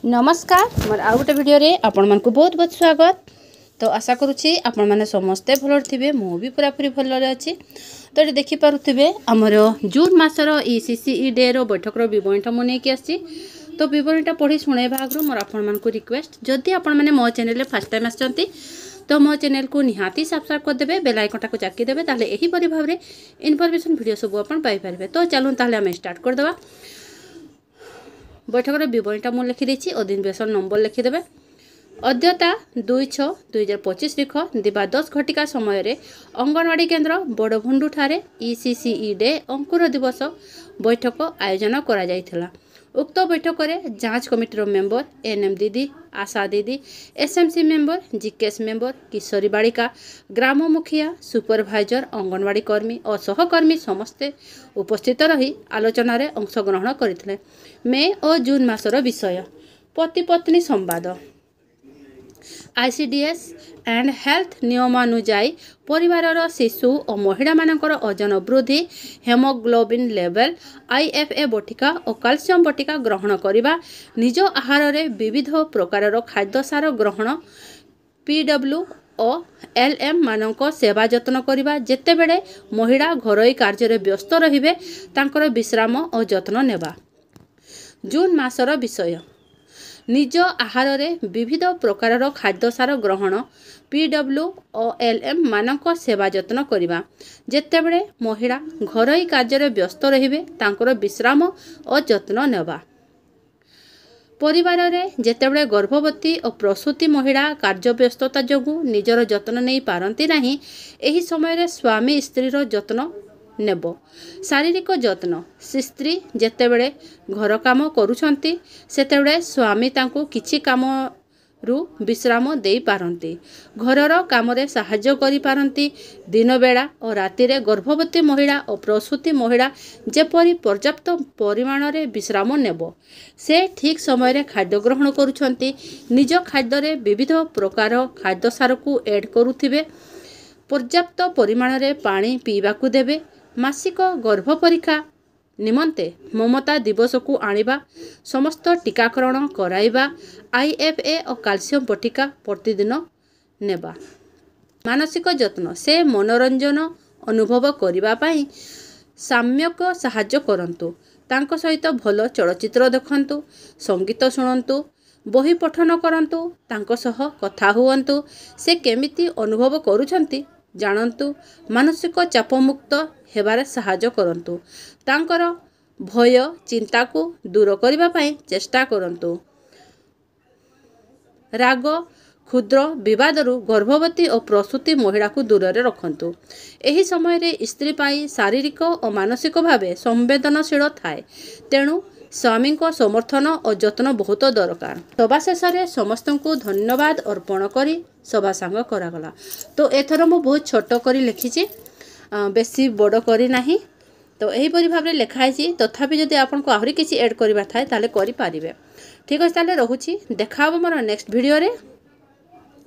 नमस्कार मोर आउ गोटे वीडियो रे आपण मन को बहुत बहुत स्वागत। तो आशा करुच्ची आपण माने समस्ते भल थे मु भी पूरा पूरी भल अच्छी। तो ये देखि पारुथिबे हमर जून मासर ECCE डे रो बैठक रो विवरणटा मु नेकी आसी। तो विवरणटा पढ़ी शुणेबा आगु मोर आपण मन को रिक्वेस्ट जदि आपण माने मो चैनल फर्स्ट टाइम आछंती तो मो चैनल को निहाती सब्सक्राइब कर देबे, बेल आइकन को चाकी देबे, ताले एही परि भाव रे इन्फॉर्मेशन वीडियो सब आपण पाई परबे। तो चलून ताले हम स्टार्ट कर देबा। बैठक विवरणटा मुझे लिखिदेছি अधिवेशन नंबर लिखिदेवे। अद्यता 2/6/2025 तारीख दिवा 10 घटिका समय रे अंगनवाड़ी केन्द्र बड़भुंडू ठारे ECCE डे अंकुर दिवस बैठक आयोजन करा जायथिला। उक्त बैठक में जांच कमिटी मेंबर, NM दीदी, आशा दीदी, SMC मेंबर, GKS मेंबर, किशोरी बालिका, ग्राम मुखिया, सुपरभाइजर, अंगनवाड़ी कर्मी और सहकर्मी समस्ते उपस्थित रही आलोचन में अंशग्रहण करते। मे और जून मासर विषय पति पत्नी संवाद, ICDS एंड हेल्थ नियमानुजाई परिवार शिशु और महिला मानकर ओजन वृद्धि, हेमोग्लोबिन लेवल, IFA बटिका और कैल्शियम बटिका ग्रहण करने, निज आहार रे विविध प्रकार खाद्य सार ग्रहण, PW और LM मानक सेवा जतन करने, जेते बेले महिला घरोई कार्य व्यस्त रहिबे तांकर विश्राम और जत्न नेबा। जून मासर विषय निज आहार रे विविध प्रकार खाद्य सार ग्रहण, PW और LM मानक सेवा जतन करने, जेते बेले महिला घरोई कार्य व्यस्त रहिबे तांकर विश्राम और जत्न नेबा। परिवार रे जेतेबेले गर्भवती और प्रसूति महिला कार्य व्यस्तता जोगु निजर जत्न नहीं पारती नहीं, एही समय रे स्वामी स्त्री जत्न नेब। शारीरिक जत्न स्त्री जेतेबेले घर काम करुछंती सेतेबेले स्वामी तांको किछि काम रु विश्राम दे पारंती, घरर काम रे सहाय्य करि पारंती। दिन बेला और राति रे गर्भवती महिला और प्रसूति महिला जेपरि पर्याप्त परिमाण रे विश्राम नेब, से ठीक समय रे खाद्य ग्रहण करुछंती, निज खाद्य रे विविध प्रकार खाद्य सार को ऐड करुथिबे, पर्याप्त परिमाण रे पानी पीबा को देबे, मासिक गर्भ परीक्षा निमंते ममता दिवस को आनिबा, समस्त टीकाकरण कराइबा, IFA और कैल्शियम बटिका प्रतिदिन नेबा। मानसिक जत्न से मनोरंजन अनुभव करिबा पई साम्यक सहाय्य करंतु, तांको सहित भल चलचित्र देखंतु, संगीत शुणंतु, बही पठन करंतु, तांको सह कथा हुअंतु, से केमिति अनुभव करुछंती जानंतु, मानसिक चाप मुक्त हेबारे सहाय्य करंतु, तांकर भय चिंता को दूर करिबा पई चेष्टा करंतु। राग क्षुद्र विवादरू गर्भवती और प्रसूति महिला को दूर रे रखंतु। एही समय रे स्त्री पाई शारीरिक और मानसिक भावे संवेदनशील थाए, तेणु स्वामी को समर्थन और जत्न बहुत दरकार। सभा शेष में समस्त को धन्यवाद अर्पण करी सभा सांग करागला। तो एथर मु बहुत छोट करी लिखी, बेसी बड़ करी नाही। तो यहीपरि भाव में लिखाई, तथापि जदि आपन को आहरी किसी ऐड करबा थाए ताले करि पारिबे। ठीक अछि, ताले रहुछि, देखा मोर नेक्स्ट वीडियो रे।